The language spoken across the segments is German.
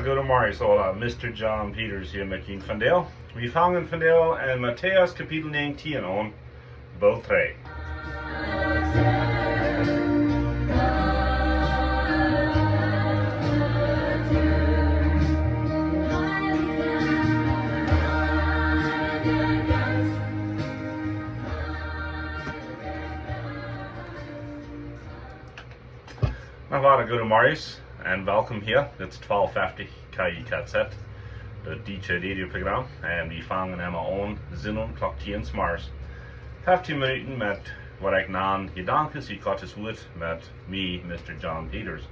Goedemorgen, hola, Mr. John Peters hier met je vandaag. We vangen vandaag in Matteaus kapitel 19 aan, Bel 3. Nou, goedemorgen. En welkom hier. Dit is 1250 KIKZ, het Duitse radioprogramma. En we vangen helemaal aan, zinnen, klok 10 s'morgens. 15 minuten met wat ik naam gedankens, ik had het woord met me, Mr. John Peters.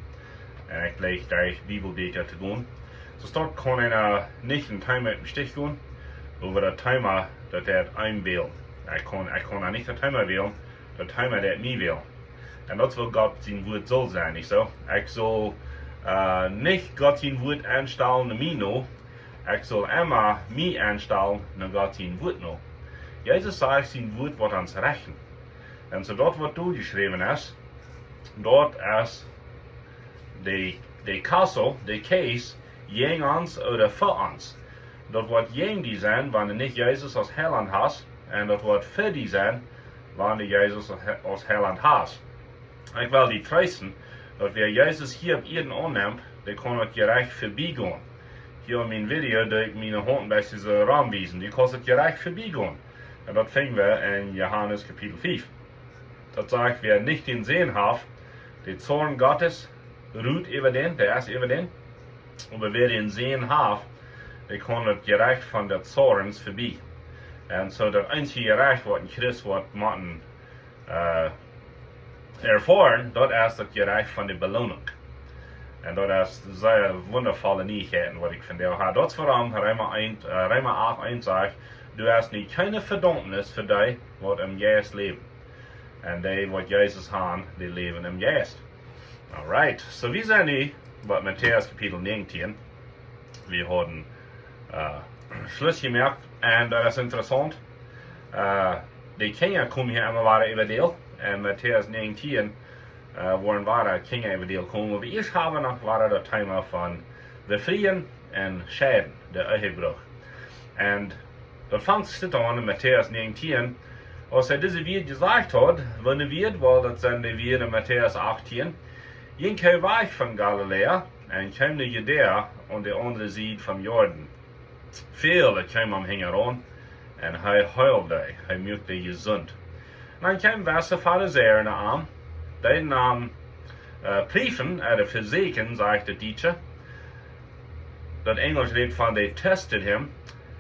En ik leeg daar Bibelbeten te doen. Zo start kon ik niet een timer im Stich doen, over het timer dat het einbeeld. Ik kon niet de timer wählen, de timer dat mij wil. En dat wil God zijn woord zal zijn, niet zo? Ik zal nicht Gott sein Wort anstellen na mich noch. Ich soll immer mich anstellen na Gott sein Wort noch. Jesus sagt, sein Wort wird uns rächen. Und so dort, was du geschrieben hast, dort ist die Kassel, die Case, gegen uns oder für uns. Dort wird gegen die sein, wenn du nicht Jesus als Heiland hast. Und dort wird für die sein, wenn du Jesus als Heiland hast. Ich will die trösten, dat wer Jesus hier op Erden annimmt, der kann het gerecht voorbijgaan. Hier in mijn video doe ik mijn hand bij deze raam wijzen, die kan het gerecht voorbijgaan. En dat vinden we in Johannes kapitel 5. Dat zegt, wer nicht den Sehen hat, der Zorn Gottes ruht über den, der ist über den. Aber wer den Sehen hat, der kann het gerecht von der Zorns voorbij. En so dat einzige gerecht wat in Christus wordt moeten erfahren, dat is het gerecht van de beloning. En dat is zeer wondervolle nieuwigheden wat ik vandaag heb. Dat is waarom Römer 8:1 zegt, du hast niet keine verdammnis voor die wat im Geist leven. En die wat Jezus haben, die leven im Geist. Alright, so wir sind nu bei Matteaus kapitel 19. Wir haben Schluss gemerkt en dat is interessant. Die Kinder komen hier immer weiter über deel. En Matteaus 19 waren wahre Kinder über deel komen. Aber eerst haben wir noch wahre das Thema von Befreien und Scheiden, der Ehebruch. Und dort fängt es an in Matteaus 19, als diese Wort gesagt hat, wenn er wird, weil das sind die Wort in Matteaus 18, ging kein Weg von Galiläa und kam nach Judäa und die andere Seite vom Jordan. Viele kamen am Hängeran und er heulte, er machte gesund. Dan kwam de Pharisäer aan, die namen brieven uit de fysieken, zegt de Duitse. Dat Engels redt van they tested him.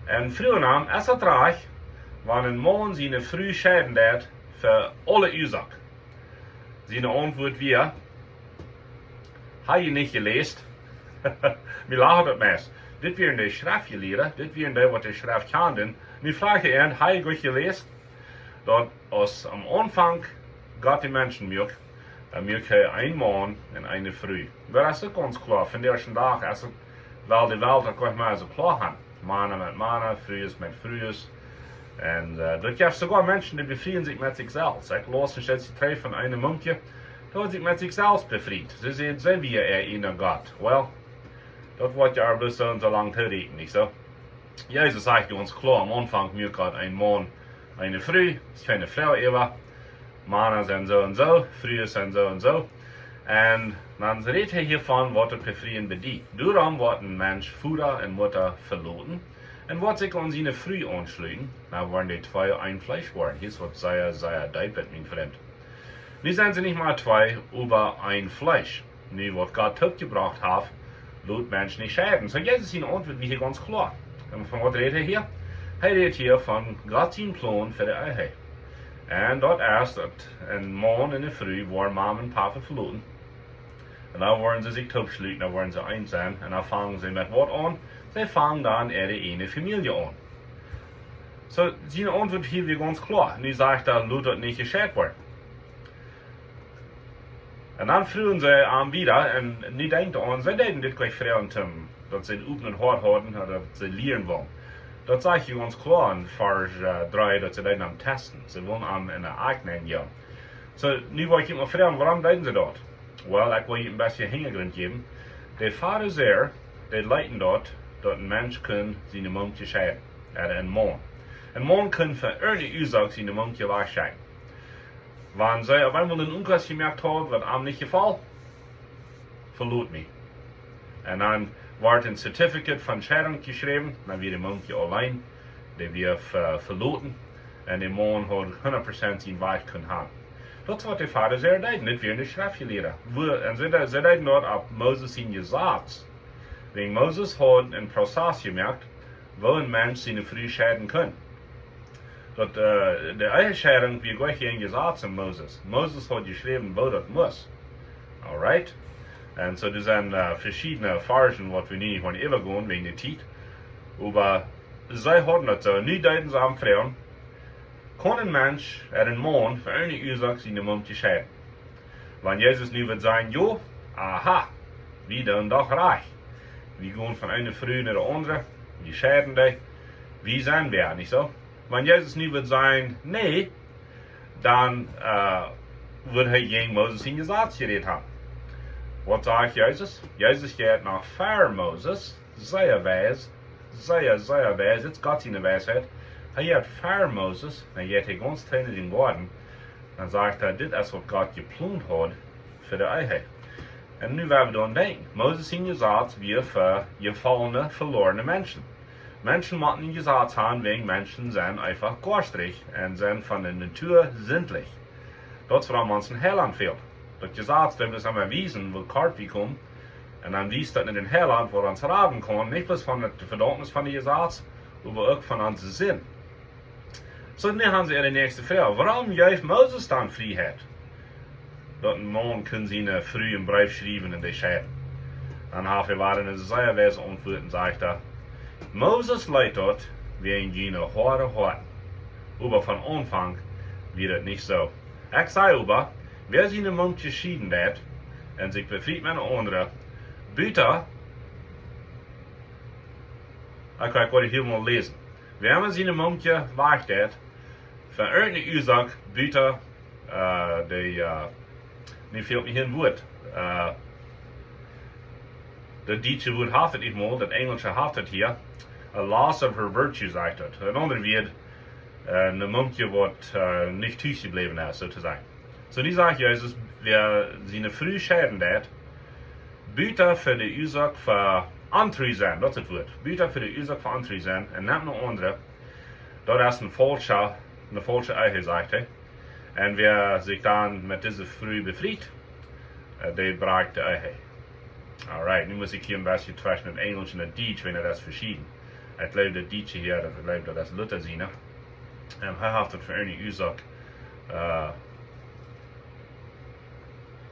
En vroeger nam es het reich, wanneer een man zijn vrouw scheiden deed, voor alle Ursache. Zijn antwoord weer, heb je niet gelezen? Wir lachen het meest. Dit waren de schriftgeleerden, dit waren die wat de schrift kenden. Nu vraag je hen, heb je goed gelezen? Dat als am Anfang Gott die Menschen macht, macht er ein Mann und eine Frau. Das ist ganz klar. Von der ersten Tag ist es, weil die Welt auch gleich mal so klar hat. Männer mit Männer, Frühes mit Frühes. Und dort gibt es sogar Menschen, die befreien sich mit sich selbst. Ich lasse jetzt die drei von einem Munkje, der hat sich mit sich selbst befreit. Sie sehen wie in Gott. Well, das wird ja bloß so und so lange reden, nicht so? Jesus sagt uns klar, am Anfang macht Gott ein Mann, eine Frau, ist keine Frau immer. Männer sind so und so, Frühe sind so und so. Und dann redet er hiervon, was das Befreien bedient. Darum wird ein Mensch Vater und Mutter verloren und wird sich an seine Frau anschließen. Dann werden die zwei ein Fleisch werden. Hier ist was sehr deipet, mein Freund. Nu sind sie nicht mal zwei über ein Fleisch. Nu, was Gott gebracht hat, lässt Menschen nicht scheiden. So jetzt ist seine Antwort wie hier ganz klar. Und von was redet er hier? Er redet hier von Gottes Plan für die Ehe. En dat erst dat een morgen in de früh waren Mama en Papa verloren. En dan worden ze zich topsluiten, dan worden ze eins zijn. En dan fangen ze met wat aan? Ze fangen dan ihre ene Familie an. So, zijn antwoord hier weer ganz klar. Nu sagt er, laat dat niet gescheit worden. En dan vroegen ze aan wieder, en nu denkt aan, ze deden dit gleich vreemd, dat ze het open hart hadden, dat ze leren willen. Dat zag je ganz klar in vers 3, dat ze deden aan testen. Ze willen aan in de eigenen ja. So, nu wil ik me vragen, waarom deden ze dat? Wel, ik wil je een beetje hintergrond geven. De Farizeer, die leiden dat een mens kan zijn mondje scheiden. Een man. Een man kan voor echte oorzaak zijn mondje wegscheiden. Wanneer zij op einmal een ongeluk gemerkt hebben, wat hem niet geval, verloot mij. En dan wordt een certificate van scheiding geschreven, dan weer de mondje alleen, die weer verloten, en de man had 100% zijn weg kunnen hebben. Dat is wat de Farizeer deden, dit weer in de schrift leren. En ze deden dat op Moses zijn gezag. Wegen Moses had een proces gemerkt, wo een mens zijn vrouw scheiden kan. Dat de Ehescheidung wie gleich geen gezag in Moses. Moses had geschreven, wo dat muss. Alright? En so er zijn verschiedene Versen, wat we niet gaan overgaan wegen de tijd. Aber zij hadden dat zo. Nu deden ze aan vrouwen. Kan een mens, een man, voor een oorzaak zijn mondje scheiden. Wanneer Jezus nu wird sagen, jo, aha, wie doen dat reich. Wir gaan van een vrouw naar de andere, die scheiden die. Wie zijn wir, niet zo? Wanneer Jezus nu wird sagen, nee, dan wird hij geen Moses in gezag geredet haben. Wat zegt Jezus? Jezus gaat naar ver Moses, zeer wijs, het is God in de wijsheid. Hij gaat ver Moses, en hij gaat ganz klein in den garten. Dan zegt hij, dit is wat God geplant had voor de Ehe. En nu werden we dan denken, Moses in gezag weer voor gefallene, verlorene mensen. Menschen moeten in gezag haben, wegen Menschen zijn einfach garstig en zijn van de natuur zindelijk. Dat is waarom ons een heiland fehlt. Dat gezag, dat we samen wijzen, wil kort wie komen, en dan wijst dat in den heiland, waar ons raden kan, niet bloß van de verdachtnis van de gezag, maar ook van onze zin. So, nu haben sie de nächste Frage. Waarom geeft Moses dan vrijheid? Dat een man kan zijn vrouw een brief schrijven en die scheiden. Dan hebben we een zeer wijze antwoord en zegt er, Moses leidt dat wegen geen harde hart. Aber van aanvang wird het niet zo. Ik zei aber, wer zijn mond geschieden heeft en zich bevriend met een andere, buiten, ik wil het helemaal lezen. Wir haben zijn mondje waagdeed, van een oorzaak buiten nu fehlt mir hier ein Wort. Das Deutsche Wort hat het niet mal, das Englische hat het hier. A loss of her virtue, sagt het. Een ander woord, een mondje wat niet thuisgebleven is, sozusagen. So, die sagt Jezus, wir zijn früh scheiden dat, buiten voor de oorzaak voor antru zijn, dat is het woord. Buiten voor de oorzaak voor antru zijn, en neemt een andere, dat is een falsche Ehe, sagt hij. En wer zich dan met deze vrouw bevriet, die braakt de Ehe. Alright, nu muss ich hier ein bisschen zwischen dem Englisch und dem Deutsch, wenn das verschieden. Ich glaube, der Deutsche hier, ich glaube, das ist Luther sein. Hij heeft het voor een oorzaak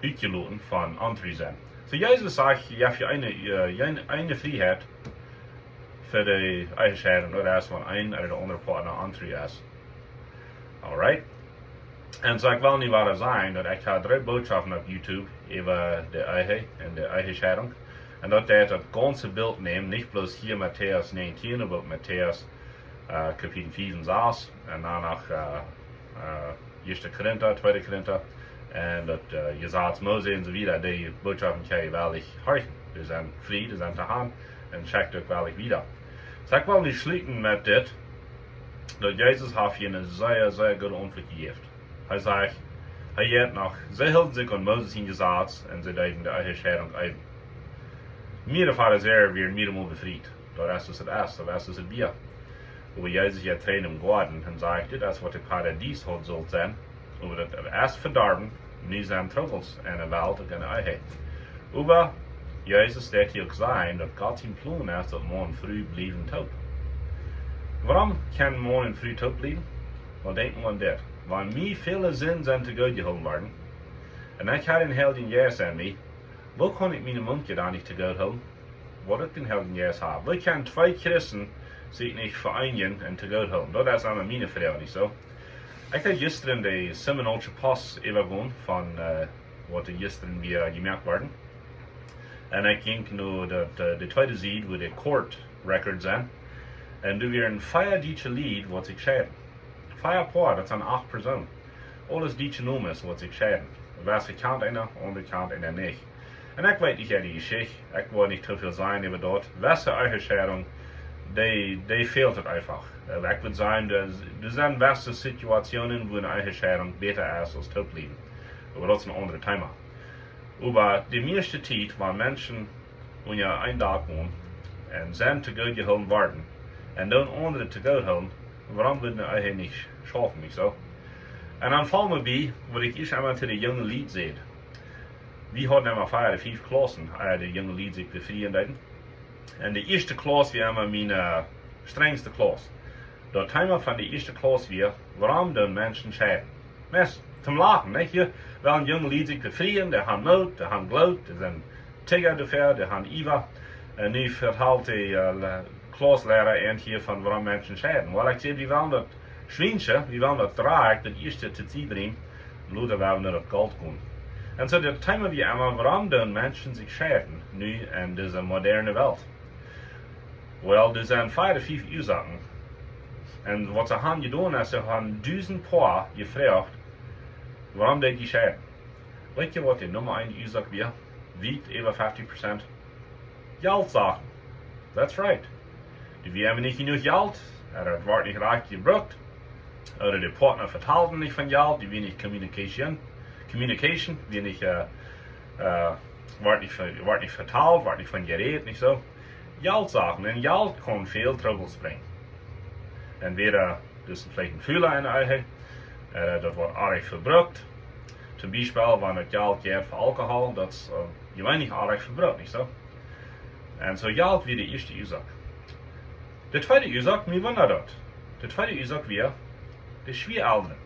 uitgelaten van andere zijn. So Jezus zegt, je hebt eine vrijheid voor de Ehescheidung, dat is van een of de andere partner andere is. Alright? En so ik wil niet waar zijn dat ik ga 3 boodschappen op YouTube over de Ehe en de Ehescheidung. En dat het ganze beeld neemt, niet bloß hier Matteaus 19, aber Matteaus Kapitel 4 en 6. En danach 1. Korinther, 2. Korinther. En dat Gesetz Mose en so wieder, die boodschappen kan je wel horchen. Die zijn vrij, die zijn te gaan en checkt ook wel wieder. So ik wil niet sluiten met dit, dat Jezus heeft je een zeer, zeer goede antwoord gegeven. Hij zegt, hij heeft nog, zij hielden zich aan Moses in Gesetz en zij deden de Ehescheidung ein. Meer de Pharisäer werden meermaal befried. Dat is het eerste, dat is het bier. Aber Jezus heeft trainen im Garten en zegt, dit is wat de paradies had zal zijn. Aber dat eerst verdorben, nu zijn troubles en de wereld en de Ehe. Aber Jezus heeft hier gezegd dat God zijn plan is dat man früh blijven tot. Waarom kan man en früh tot blijven? Wel, denk maar aan dit. wann mir viele Sinn sind zu Gott geholt worden, und ich habe den Heiligen Geist an mich, wo kann ich meine Mund da nicht zu Gott holen? Wo ich den Heiligen Geist habe? Wie können zwei Christen sich nicht vereinigen und zu Gott holen? Das ist eine meine Frage, nicht so? Ich habe gestern die Seminolische Post übergehen von, was gestern wir gemerkt worden. Und ich ging nur die zweite Seite, wo die Court Records sind. Und du wirst ein 4 deutsche Lied, was sich scheiden. 4 Paar, das sind 8 Personen. Alles deutsche Nummern, was sich scheiden. Was kennt einer und der kennt einer nicht. Und ich weiß nicht die Geschichte, ich will nicht zu viel sein über dort. Welche Ehescheidung, die fehlt es einfach. Ich würde sagen, das sind welche Situationen, wo eine Ehescheidung besser ist als Totlieben. Aber das ist ein anderes Thema. Aber die meiste Zeit, wenn Menschen unter einen Tag wohnen und sind zu Gott geholt worden und dann andere zu Gott holen, warum würden eine Ehe nicht schaffen, nicht so? Und dann fallen mir bei, wo ich erst einmal zu den jungen Lied sehe. Wir hatten immer 4 oder 5 Klassen, die jungen Lied sich befrieden. Und die erste Klasse war immer meine strengste Klasse. Das Thema von der ersten Klasse war, warum den Menschen scheiden. Meist zum Lachen, nicht? Hier wollen junge Leute sich befrieden, die haben Not, die haben Glut, die sind Tiger dafür, die haben Iva. Und nu vertelt die Klasslehrer hier von warum Menschen scheiden. Weil ich sehe, wir wollen das Schweinchen, wir wollen das Dreieck, das erste zu ziehen bringen, und Leute wollen nicht auf Gold kommen. Und so das Thema wie immer, warum den Menschen sich scheiden, nu in dieser modernen Welt. Well, er sind 4 oder 5 Ursachen. Und was sie haben getan, ist, sie haben 1000 Paar gefragt, warum die scheiden. Weet je wat die Nummer 1 Ursache wäre? Wiegt über 50%. Geldsachen. That's right. Die haben nicht genug Geld, oder es wird nicht reich gebraucht, oder der Partner verteilt nicht von Geld, die wenig Communication, wenig, wird nicht verteilt, wird nicht von Gerät, nicht so. Geldsachen, und Geld kann viel Troubles bringen. Entweder das ist vielleicht ein Fehler in der Ehe, das wird arg verbraucht. Zum Beispiel, wenn das Geld geht für Alkohol, das gewöhnlich arg verbraucht, nicht so? Und so Geld wie die erste Ursache. Die zweite Ursache, mir wundert das. Die zweite Ursache wäre die Schwiegereltern,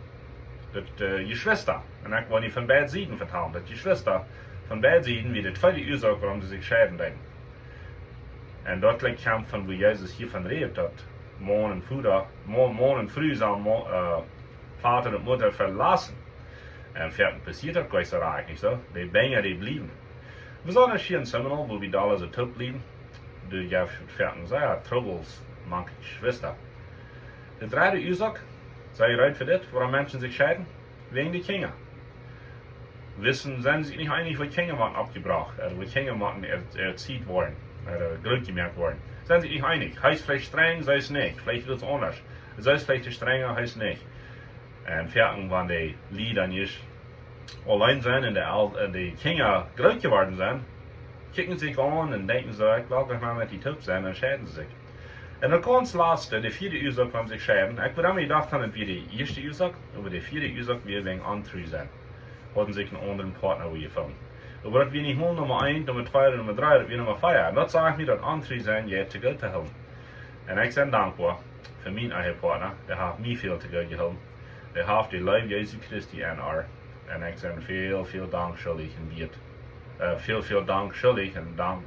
die Geschwister. Und ich will nicht von beiden Seiten vertrauen, dass die Geschwister von beiden Seiten wie die zweite Ursache, warum sie sich scheiden denken. Und dort kommt von, wo Jesus hiervon redet, dass morgen und früh sollen Vater und Mutter verlassen. Und fertig passiert das gleich so reich, nicht so? Die Bänger, die blieben. Besonders hier in Seminole, wo wir da alle so tot blieben, die ja fertig sehr Troubles, manche Geschwister. Die dritte Ursache, sei ihr recht für das, warum Menschen sich scheiden? Wegen der Kinder. Sind sie nicht einig, wo Kinder abgebracht, oder wo Kinder erzieht worden, oder Glück gemerkt worden. Sind sie nicht einig? Heißt vielleicht streng, sei es nicht. Vielleicht wird es anders. Sei es vielleicht strenger, heißt nicht. Und fertig, wenn die Lieder nicht allein sind und die Kinder groß geworden sind, kicken sich an und denken so, ich will mal mit die Typ sein, dann scheiden sie sich. Und dann ganz letzte, die 4. Ursache, warum sich scheiden, ich würde immer gedacht haben, wie die erste Ursache, aber die 4. Ursache, wir wegen Antreu sein. Hatten sich einen anderen Partner gefunden. Aber das wir nicht nur Nummer 1, Nummer 2, Nummer 3, das wir Nummer 4. Und das sage ich mir, dass Antreu sein, jetzt zu Gott zu helfen. Und ich bin dankbar für meinen Ehepartner, der hat mir viel zu Gott geholfen. Der hat die Leib Jesu Christi an er. Und ich bin viel Dank schuldig und wird. Viel Dank schuldig und Dank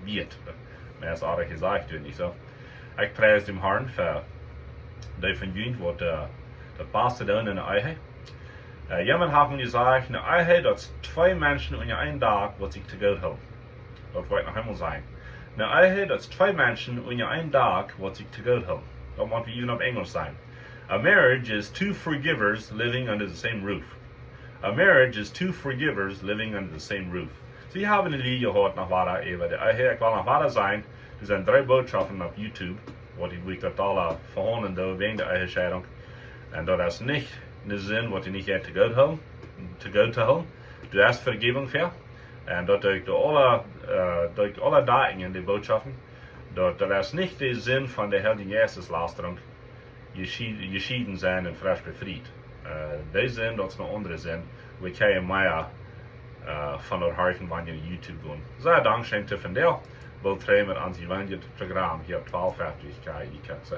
wird. Mehr ist auch gesagt, nicht so. Ich preise dem Herrn für die von Jünd, was das Beste tun in der Ehe. Jemand hat mir gesagt, in der Ehe, dass 2 Menschen in einem Tag, was sich zu Gott haben. Das wird noch einmal sein. In der Ehe, dass 2 Menschen in einem Tag, was sich zu Gott haben. Das muss wie even auf Englisch sein. A marriage is 2 forgivers living under the same roof. A marriage is 2 forgivers living under the same roof. Sie haben eine Lied gehört nach weiter über die Ehe. Ich will noch weiter sein. Es sind 3 Botschaften auf YouTube, wo ich das alle verhandeln wegen der Ehescheidung. Und das ist nicht in dem Sinn, was ich nicht zu Gott holen. Du hast Vergebung für. Und dort durch alle Daten in den Botschaften, dort das ist nicht der Sinn von der Heiligen Geistesleistung, geschieden sein und frisch befreit. Der Sinn, das ist ein anderer Sinn, wir können mehr von der Harten, wenn wir YouTube gehen. Sehr Dankeschön von dir. We'll try met ons Evangelisch Programm hier op 12:50 KIKZ.